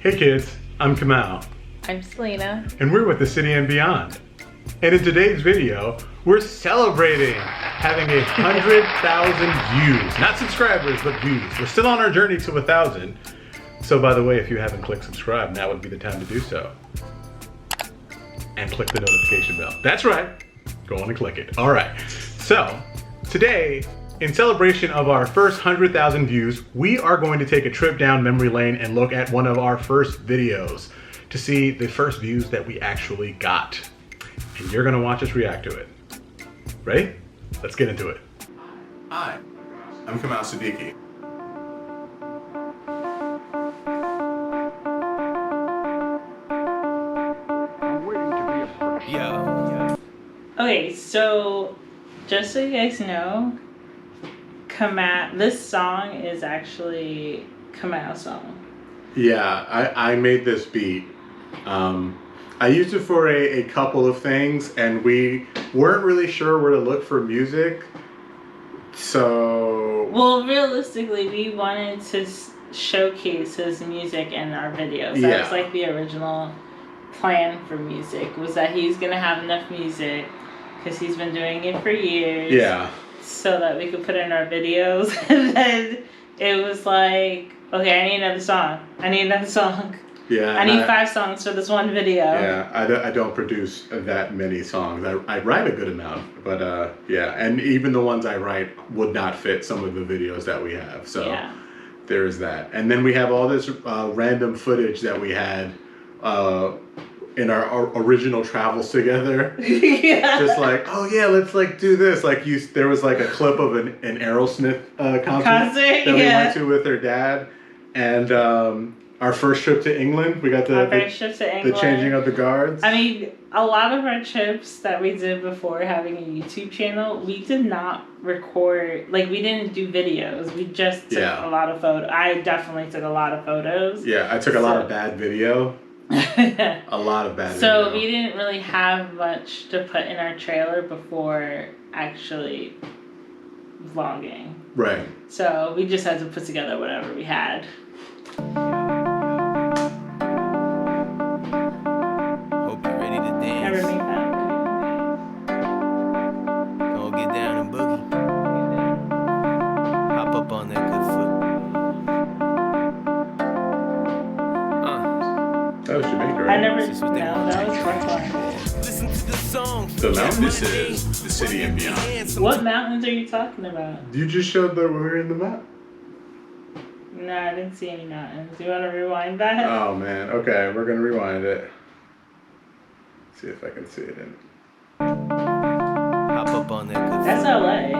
Hey kids, I'm Kamal. I'm Selena. And we're with The City and Beyond. And in today's video, we're celebrating having 100,000 views. Not subscribers, but views. We're still on our journey to 1,000. So by the way, if you haven't clicked subscribe, now would be the time to do so. And click the notification bell. That's right. Go on and click it. All right. So today, in celebration of our first 100,000 views, we are going to take a trip down memory lane and look at one of our first videos to see the first views that we actually got. And you're gonna watch us react to it. Ready? Let's get into it. Hi, I'm Kamal Siddiqui. Okay, so just so you guys know, this song is actually Kamal's song. Yeah, I made this beat. I used it for a couple of things, and we weren't really sure where to look for music. So... Well, realistically, we wanted to showcase his music in our videos. Yeah. That was like the original plan for music, was that he's going to have enough music, because he's been doing it for years. Yeah. So that we could put in our videos. And then it was like, okay, I need another song. Yeah, I need 5 songs for this one video. Yeah, I don't produce that many songs. I write a good amount, but yeah, and even the ones I write would not fit some of the videos that we have. So yeah. There is that. And then we have all this random footage that we had in our original travels together. Yeah. Just like, oh yeah, let's like do this. Like there was like a clip of an Aerosmith concert that we went to with her dad, and our first trip to England. We got the changing of the guards. I mean, a lot of our trips that we did before having a YouTube channel, we did not record, like we didn't do videos. We just took a lot of photos. I definitely took a lot of photos. Yeah, I took a lot of bad video. A lot of bad video. So we didn't really have much to put in our trailer before actually vlogging. Right. So we just had to put together whatever we had. Hope you're ready to dance. Never made that. Go get down and boogie. Hop up on that good foot. That was Jamaica, right? I never. No, that was Brooklyn. Listen to the song. The mountain. This is The City and Beyond. What mountains are you talking about? You just showed that we were in the map. No, I didn't see any mountains. Do you want to rewind that? Oh man, okay, we're gonna rewind it. See if I can see it in. Hop up on that good That's LA.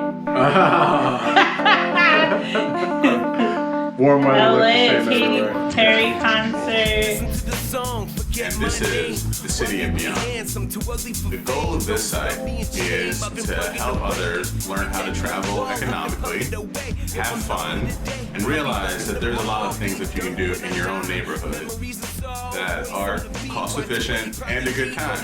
Warm weather. LA, Katy Perry concert. Listen to the song. And this is The City and Beyond. The goal of this site is to help others learn how to travel economically, have fun, and realize that there's a lot of things that you can do in your own neighborhood that are cost efficient and a good time.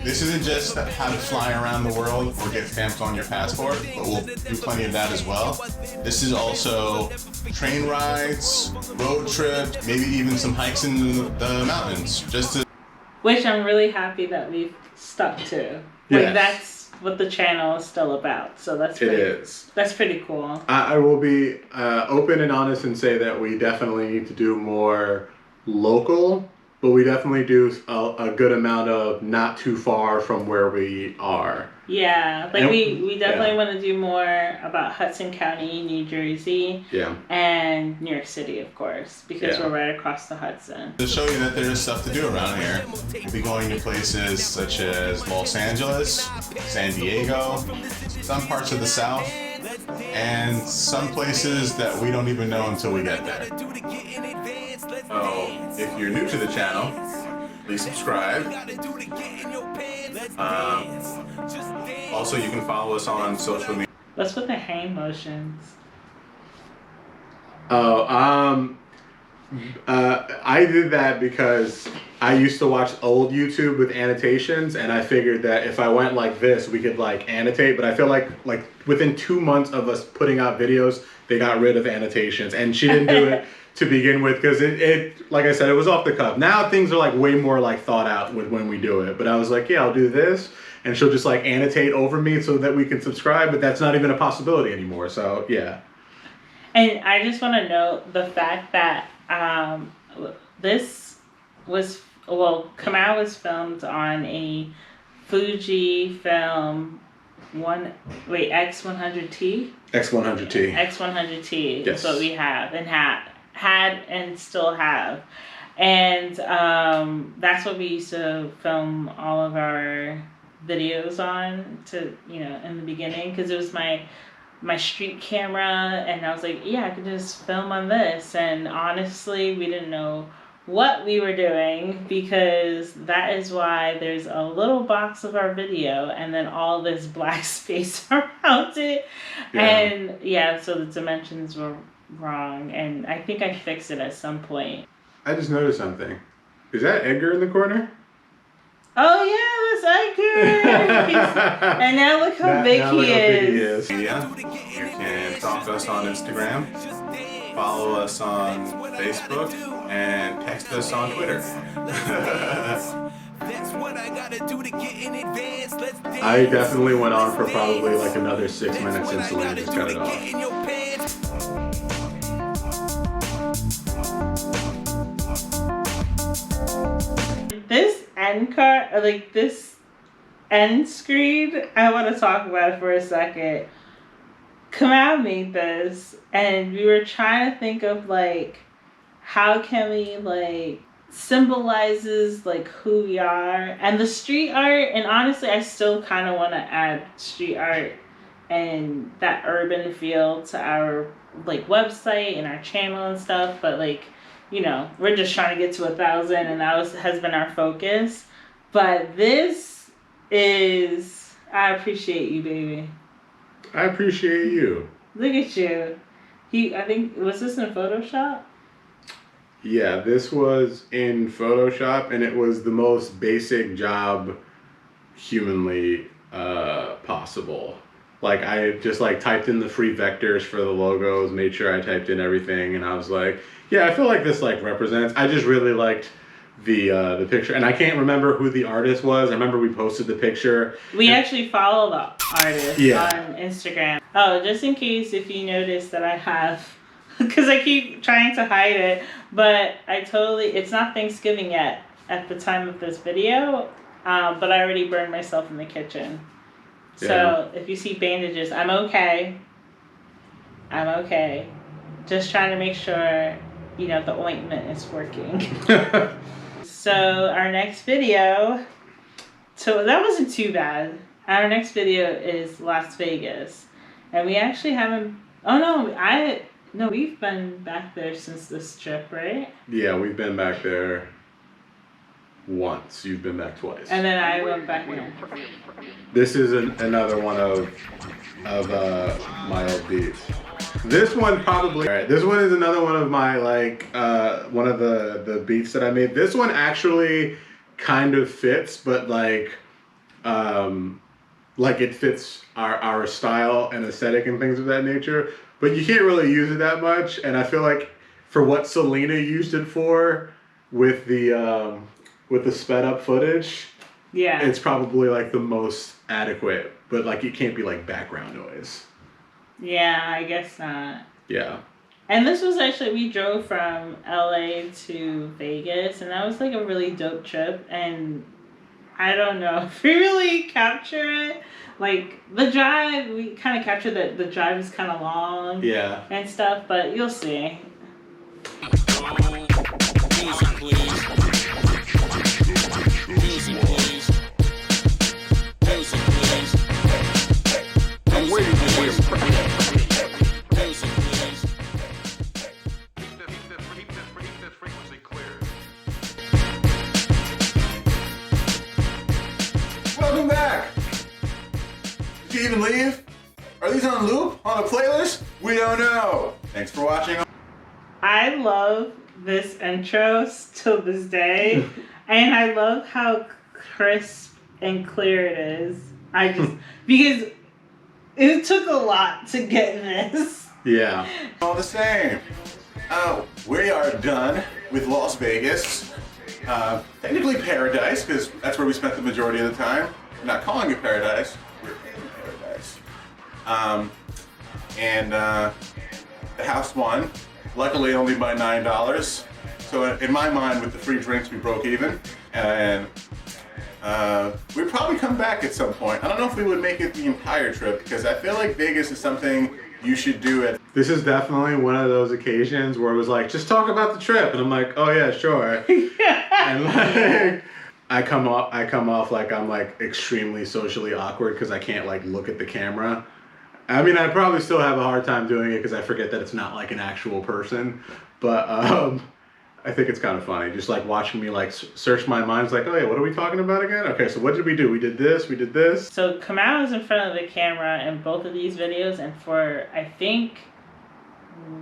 This isn't just how to fly around the world or get stamps on your passport, but we'll do plenty of that as well. This is also train rides, road trips, maybe even some hikes in the mountains, just to... Which I'm really happy that we've stuck to. Like, that's what the channel is still about. So that's That's pretty cool. I will be open and honest and say that we definitely need to do more local, but we definitely do a good amount of not too far from where we are. Yeah, like we definitely want to do more about Hudson County, New Jersey, and New York City, of course, because we're right across the Hudson. To show you that there is stuff to do around here, we'll be going to places such as Los Angeles, San Diego, some parts of the South, and some places that we don't even know until we get there. Oh, if you're new to the channel, please subscribe. Also, you can follow us on social media. What's with the hand motions? I did that because I used to watch old YouTube with annotations, and I figured that if I went like this, we could like annotate, but I feel like within 2 months of us putting out videos, they got rid of annotations, and she didn't do it. to begin with, because it like I said, it was off the cuff. Now things are like way more like thought out with when we do it. But I was like, yeah, I'll do this, and she'll just like annotate over me so that we can subscribe. But that's not even a possibility anymore. So yeah. And I just want to note the fact that this was Kamau was filmed on a Fujifilm X100T. X100T. X100T Yes. is what we have and had and still have. And that's what we used to film all of our videos on in the beginning, because it was my street camera, and I was like, yeah, I could just film on this. And honestly, we didn't know what we were doing, because that is why there's a little box of our video and then all this black space around it. Yeah. And yeah, so the dimensions were wrong, and I think I fixed it at some point. I just noticed something. Is that Edgar in the corner? Oh yeah, that's Edgar. And now look how big he is. Yeah, you can talk to us on Instagram, follow us on Facebook, and text us on Twitter. I definitely went on for probably like another 6 minutes and Selena just cut it off. This end card, like this end screen, I want to talk about it for a second. Kamau made this, and we were trying to think of like, how can we like symbolizes like who we are, and the street art. And honestly, I still kind of want to add street art and that urban feel to our like website and our channel and stuff. But like, we're just trying to get to 1,000, and that has been our focus. But this is, I appreciate you, baby. I appreciate you. Look at you. I think, was this in Photoshop? Yeah, this was in Photoshop, and it was the most basic job humanly possible. Like, I just like typed in the free vectors for the logos, made sure I typed in everything, and I was like, yeah, I feel like this like represents. I just really liked the picture, and I can't remember who the artist was. I remember we posted the picture. We actually follow the artist on Instagram. Oh, just in case if you notice that I have, because I keep trying to hide it, but it's not Thanksgiving yet at the time of this video, but I already burned myself in the kitchen. Yeah. So if you see bandages, I'm okay. Just trying to make sure, the ointment is working. So our next video, so that wasn't too bad. Our next video is Las Vegas. And we actually haven't, we've been back there since this trip, right? Yeah, we've been back there once. You've been back twice. And then I went back there. This is another one of my old beats. This one probably, alright, this one is another one of my one of the beats that I made. This one actually kind of fits, but like it fits our style and aesthetic and things of that nature. But you can't really use it that much, and I feel like for what Selena used it for with the sped up footage, yeah, it's probably like the most adequate, but like it can't be like background noise. Yeah, I guess not. Yeah. And this was actually, we drove from LA to Vegas, and that was like a really dope trip. And I don't know if we really capture it. Like the drive, we kind of captured that the drive is kind of long. Yeah. And stuff, but you'll see. I'm waiting to hear. Welcome back! Did you even leave? Are these on loop? On a playlist? We don't know. Thanks for watching. I love this intro till this day. And I love how crisp and clear it is. Because it took a lot to get this. Yeah. All the same. We are done with Las Vegas. Technically paradise, because that's where we spent the majority of the time. We're not calling it paradise, we're in paradise. The house won, luckily only by $9. So in my mind, with the free drinks, we broke even. And we'd probably come back at some point. I don't know if we would make it the entire trip, because I feel like Vegas is something you should do. This is definitely one of those occasions where it was like, just talk about the trip. And I'm like, oh yeah, sure. And like, I come off like I'm like extremely socially awkward because I can't like look at the camera. I mean, I probably still have a hard time doing it because I forget that it's not like an actual person. But I think it's kind of funny, just like watching me like search my mind. It's like, oh yeah, what are we talking about again? Okay, so what did we do? We did this, we did this. So Kamau was in front of the camera in both of these videos, and for I think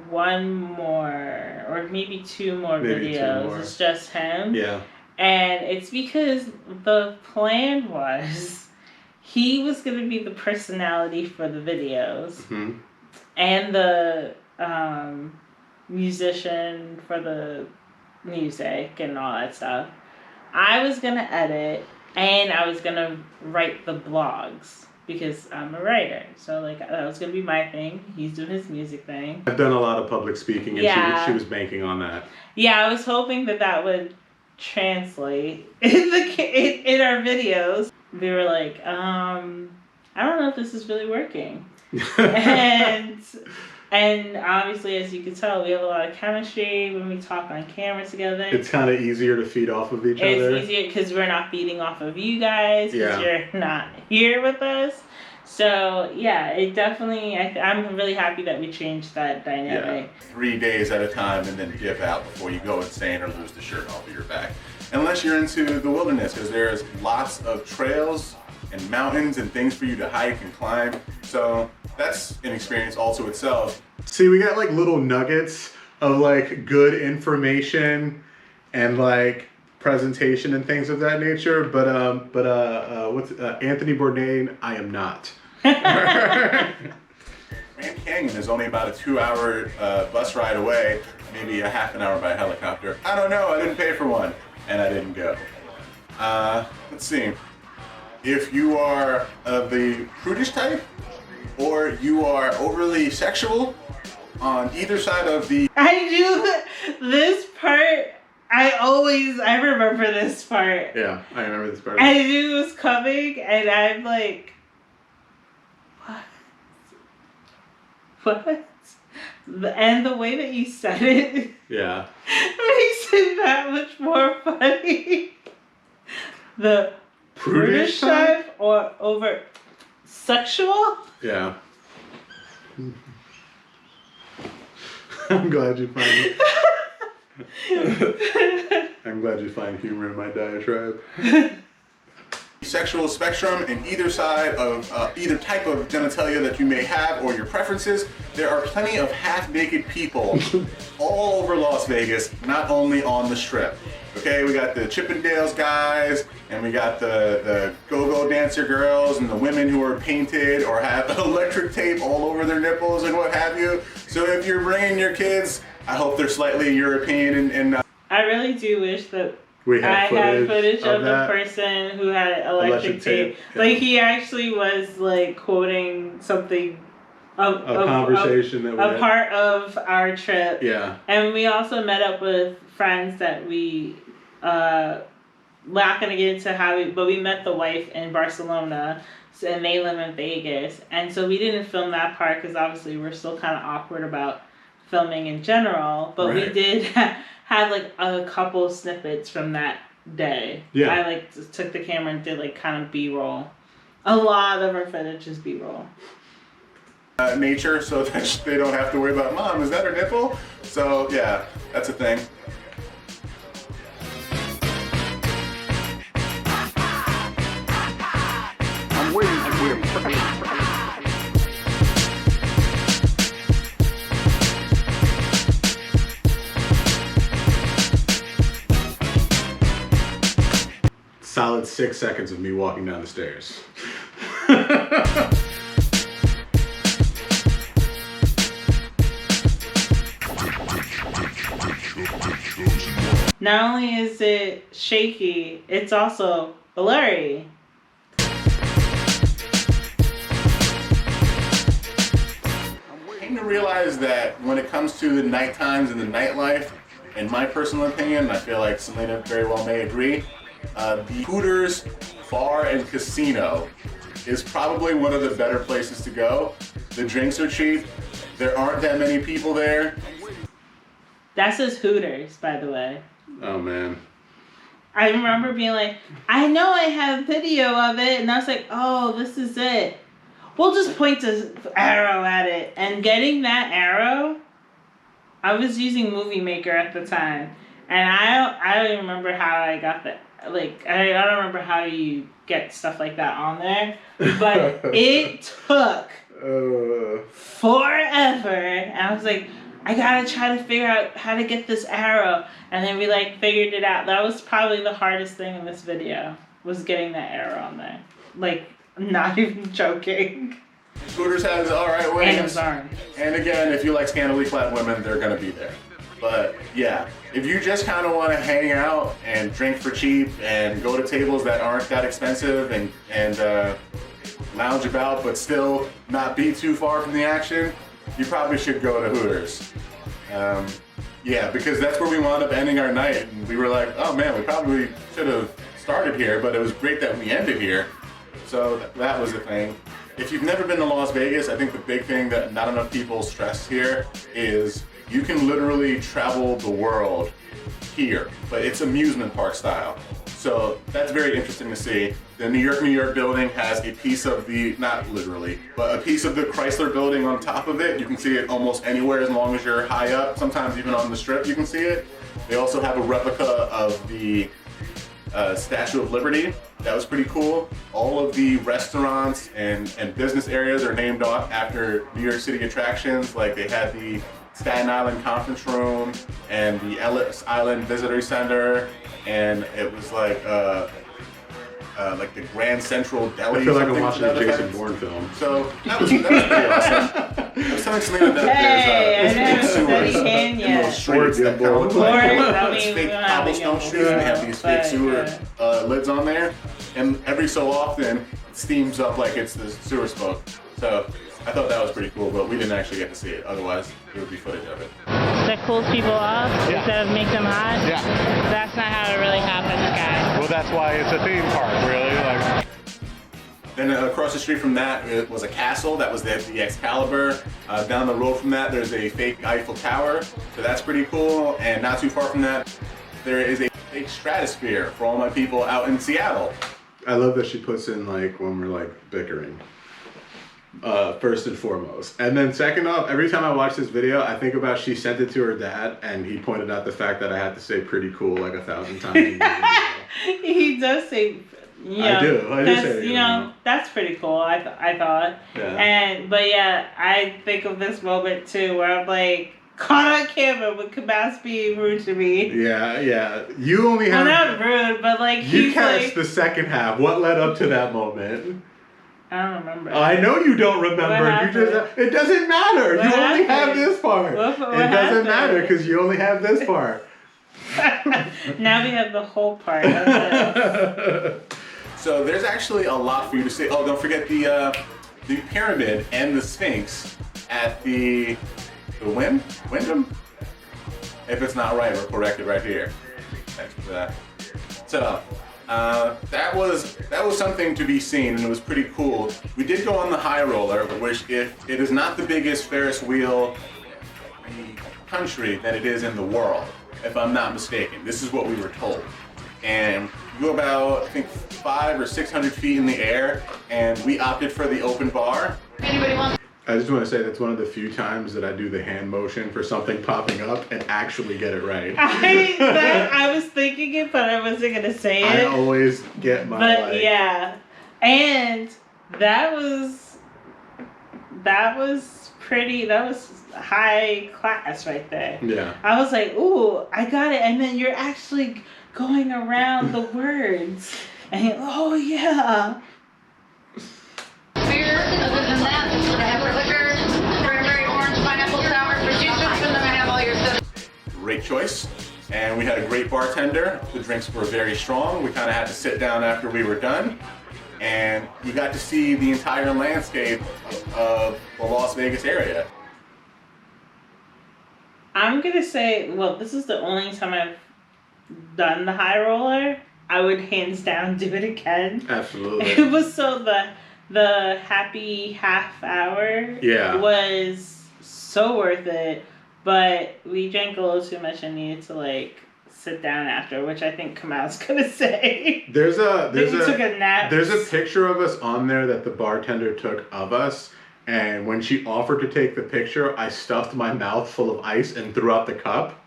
one more or maybe two more videos, it's just him. Yeah. And it's because the plan was he was going to be the personality for the videos, mm-hmm. and the musician for the music and all that stuff. I was going to edit, and I was going to write the blogs because I'm a writer. So like that was going to be my thing. He's doing his music thing. I've done a lot of public speaking, and she was banking on that. Yeah, I was hoping that would translate in our videos. We were like, I don't know if this is really working. And obviously, as you can tell, we have a lot of chemistry when we talk on camera together. It's kind of easier to feed off of each other. It's easier because we're not feeding off of you guys because you're not here with us. So yeah, it definitely. I'm really happy that we changed that dynamic. Yeah. 3 days at a time, and then dip out before you go insane or lose the shirt off of your back. Unless you're into the wilderness, because there's lots of trails and mountains and things for you to hike and climb. So that's an experience all to itself. See, we got like little nuggets of like good information and like presentation and things of that nature. But what's Anthony Bourdain? I am not. Grand Canyon is only about a 2-hour bus ride away, maybe a half an hour by helicopter. I don't know. I didn't pay for one, and I didn't go. Let's see. If you are the prudish type, or you are overly sexual, on either side of the... I do this part. I remember this part. Yeah, I remember this part. I knew it was coming, and I'm like, what? And the way that you said it, yeah, makes it that much more funny. The prudish type or over sexual? Yeah. I'm glad you find I'm glad you find humor in my diatribe. Sexual spectrum in either side of either type of genitalia that you may have or your preferences, there are plenty of half-naked people all over Las Vegas, not only on the Strip. Okay, we got the Chippendales guys, and we got the go-go dancer girls, and the women who are painted or have electric tape all over their nipples and what have you. So if you're bringing your kids, I hope they're slightly European and I really do wish that had footage of the person who had electric tape. Yeah. Like he actually was like quoting something a conversation that we had. Part of our trip. Yeah. And we also met up with friends that we not gonna get into but we met the wife in Barcelona, and they live in Vegas, and so we didn't film that part because obviously we're still kind of awkward about filming in general, but we did have like a couple snippets from that day. Yeah. I like took the camera and did like kind of B-roll. A lot of our footage is B-roll. Nature, so that they don't have to worry about, Mom, is that her nipple? So yeah, that's a thing. I'm waiting to hear. Solid 6 seconds of me walking down the stairs. Not only is it shaky, it's also blurry. I came to realize that when it comes to the night times and the nightlife, in my personal opinion, I feel like Selena very well may agree, the Hooters Bar and Casino is probably one of the better places to go. The drinks are cheap. There aren't that many people there. That says Hooters, by the way. Oh man. I remember being like, I know I have video of it, and I was like, oh, this is it. We'll just point the arrow at it. And getting that arrow, I was using Movie Maker at the time, and I don't even remember how I got that. Like, I don't remember how you get stuff like that on there, but it took forever. And I was like, I gotta try to figure out how to get this arrow. And then we like figured it out. That was probably the hardest thing in this video, was getting that arrow on there. Like, I'm not even joking. Hooters has alright And wings. it was orange. And again, if you like scantily clad women, they're gonna be there. But yeah, if you just kind of want to hang out and drink for cheap and go to tables that aren't that expensive and lounge about but still not be too far from the action, you probably should go to Hooters. Yeah, because that's where we wound up ending our night. And we were like, oh man, we probably should have started here, but it was great that we ended here. So that was the thing. If you've never been to Las Vegas, I think the big thing that not enough people stress here is you can literally travel the world here, but it's amusement park style. So that's very interesting to see. The New York building has a piece of the, not literally, but a piece of the Chrysler building on top of it. You can see it almost anywhere as long as you're high up. Sometimes even on the strip you can see it. They also have a replica of the Statue of Liberty. That was pretty cool. All of the restaurants and business areas are named off after New York City attractions. Like they had the Staten Island Conference Room and the Ellis Island Visitor Center, and it was like the Grand Central Deli. I feel like I'm watching a Jason Bourne film. So that was pretty awesome. I was telling Selena that there's steady hand in those yet. streets that kind of look Or, like I mean, it's we fake don't have to cobblestone get streets, and they have these fake but, sewer lids on there, and every so often it steams up like it's the sewer smoke. So I thought that was pretty cool, but we didn't actually get to see it. Otherwise, there would be footage of it. That cools people off instead of make them hot? Yeah. That's not how it really happens, guys. Well, that's why it's a theme park, really. Like. Then across the street from that it was a castle. That was the Excalibur. Down the road from that, there's a fake Eiffel Tower. So that's pretty cool. And not too far from that, there is a fake stratosphere for all my people out in Seattle. I love that she puts in like when we're like bickering. First and foremost. And then second off, every time I watch this video, I think about she sent it to her dad and he pointed out the fact that I had to say pretty cool like 1,000 times in the video. He does say, you know, I do say it, you know, that's pretty cool, I thought. Yeah. But yeah, I think of this moment too where I'm like, caught on camera with Kabas being rude to me. Yeah. You only Well, have... not rude, but like, You he's catch like, the second half. What led up to that moment? I don't remember. I know you don't remember. What You just it doesn't matter. What you only have happened? this part. What it doesn't happened? matter because you only have this part. Now we have the whole part of it. So there's actually a lot for you to see. Oh, don't forget the pyramid and the Sphinx at the Wyndham? If it's not right, we'll correct it right here. Thanks for that. So that was something to be seen, and it was pretty cool. We did go on the high roller, which if it is not the biggest Ferris wheel in the country, then it is in the world, if I'm not mistaken. This is what we were told. And you go about, I think, 500 or 600 feet in the air, and we opted for the open bar. I just want to say that's one of the few times that I do the hand motion for something popping up and actually get it right. I was thinking it, but I wasn't gonna say it. I always get my But yeah, and that was pretty. That was high class right there. Yeah. I was like, ooh, I got it. And then you're actually going around the words, and you're, oh yeah. Beer, other than that, I have liquor, cranberry, orange, pineapple, sour, for juices, and then I have all your stuff. Great choice. And we had a great bartender. The drinks were very strong. We kind of had to sit down after we were done. And you got to see the entire landscape of the Las Vegas area. I'm gonna say, well, this is the only time I've done the high roller. I would hands down do it again. Absolutely. It was so the happy half hour was so worth it, but we drank a little too much and needed to like sit down after, which I think Kamal's gonna say. There's a took a nap. There's a picture of us on there that the bartender took of us, and when she offered to take the picture, I stuffed my mouth full of ice and threw out the cup.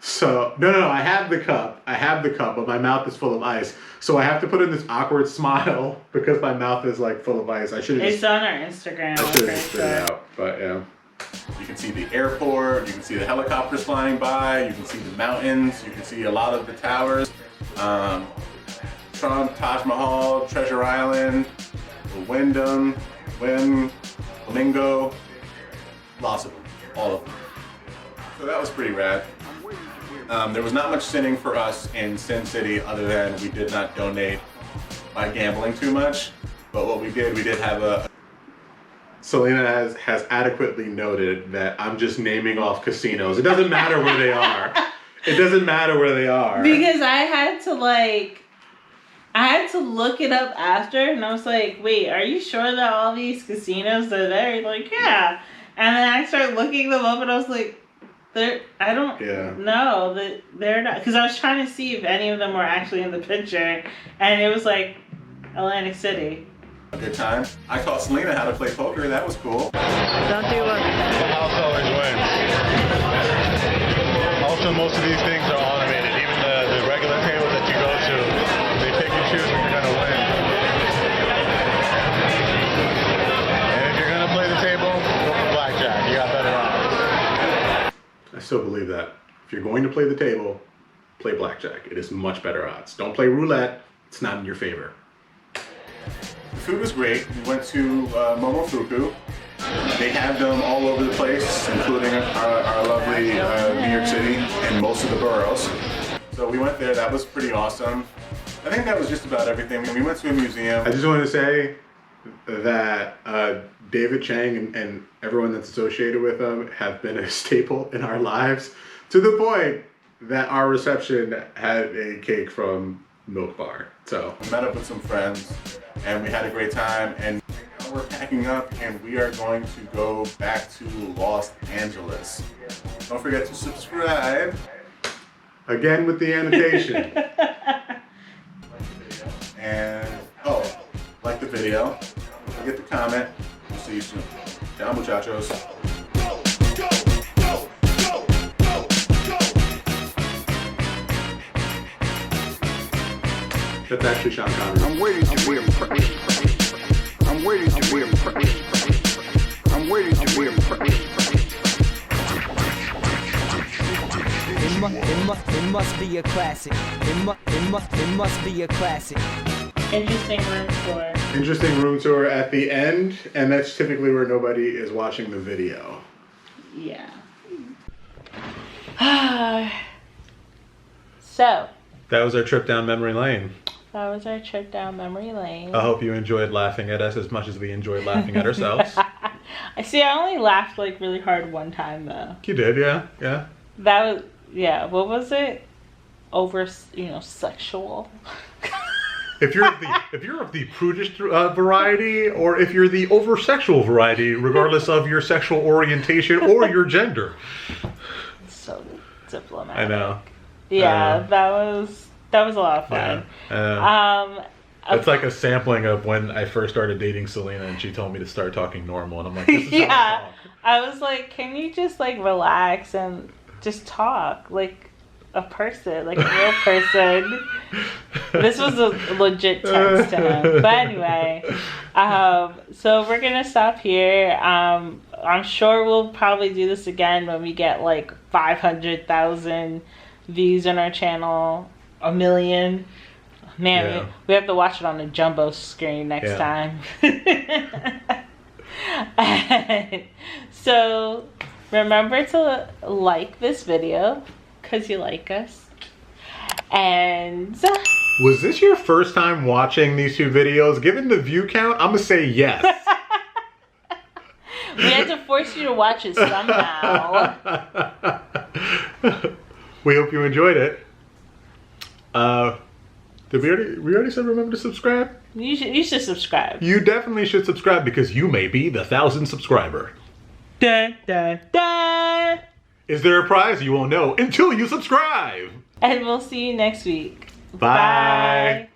So no, I have the cup, but my mouth is full of ice. So I have to put in this awkward smile because my mouth is like full of ice. I should have. It's on our Instagram. I should have spit it out, but yeah. You can see the airport, you can see the helicopters flying by, you can see the mountains, you can see a lot of the towers. Trump, Taj Mahal, Treasure Island, Wyndham, Flamingo, lots of them, all of them. So that was pretty rad. There was not much sinning for us in Sin City other than we did not donate by gambling too much. But what we did have a... Selena has adequately noted that I'm just naming off casinos. It doesn't matter where they are. It doesn't matter where they are. Because I had to look it up after, and I was like, wait, are you sure that all these casinos are there? Like, yeah. And then I started looking them up, and I was like, I don't know that they're not, because I was trying to see if any of them were actually in the picture, and it was like Atlantic City. A good time. I taught Selena how to play poker. That was cool. Don't do what? The house always wins. Also, most of these things are automated. Even the regular table that you go to, they pick and choose when you're gonna win. And if you're gonna play the table, go for blackjack. You got better odds. I still believe that. If you're going to play the table, play blackjack. It is much better odds. Don't play roulette. It's not in your favor. The food was great. We went to Momofuku. They have them all over the place, including our lovely New York City and most of the boroughs. So we went there. That was pretty awesome. I think that was just about everything. We went to a museum. I just want to say that David Chang and everyone that's associated with him have been a staple in our lives, to the point that our reception had a cake from Milk Bar. So we met up with some friends and we had a great time, and now we're packing up and we are going to go back to Los Angeles. Don't forget to subscribe. Again with the annotation. And like the video. Don't forget to comment. We'll see you soon. Ciao, muchachos. That's actually Sean Connery. I'm waiting to be impressed. I'm waiting to be impressed. I'm waiting to be impressed. It must be a classic. It must be a classic. Interesting room tour. Interesting room tour at the end, and that's typically where nobody is watching the video. Yeah. So. That was our trip down memory lane. That was our trip down memory lane. I hope you enjoyed laughing at us as much as we enjoyed laughing at ourselves. I see. I only laughed like really hard one time though. You did, yeah. That was What was it? Over, sexual. If you're of the prudish variety, or if you're the over sexual variety, regardless of your sexual orientation or your gender. So diplomatic. I know. Yeah, that was a lot of fun. It's like a sampling of when I first started dating Selena and she told me to start talking normal, and I'm like, this is how I talk. I was like, can you just like relax and just talk like a person, like a real person? This was a legit text to him. But anyway, so we're gonna stop here. I'm sure we'll probably do this again when we get like 500,000 views on our channel, 1 million. Man, we have to watch it on a jumbo screen next time. So remember to like this video because you like us. And Was this your first time watching these two videos? Given the view count, I'm gonna say yes. we had to force you to watch it somehow. We hope you enjoyed it. Did we already said remember to subscribe? You should subscribe. You definitely should subscribe because you may be the 1,000th subscriber. Da, da, da. Is there a prize? You won't know until you subscribe. And we'll see you next week. Bye.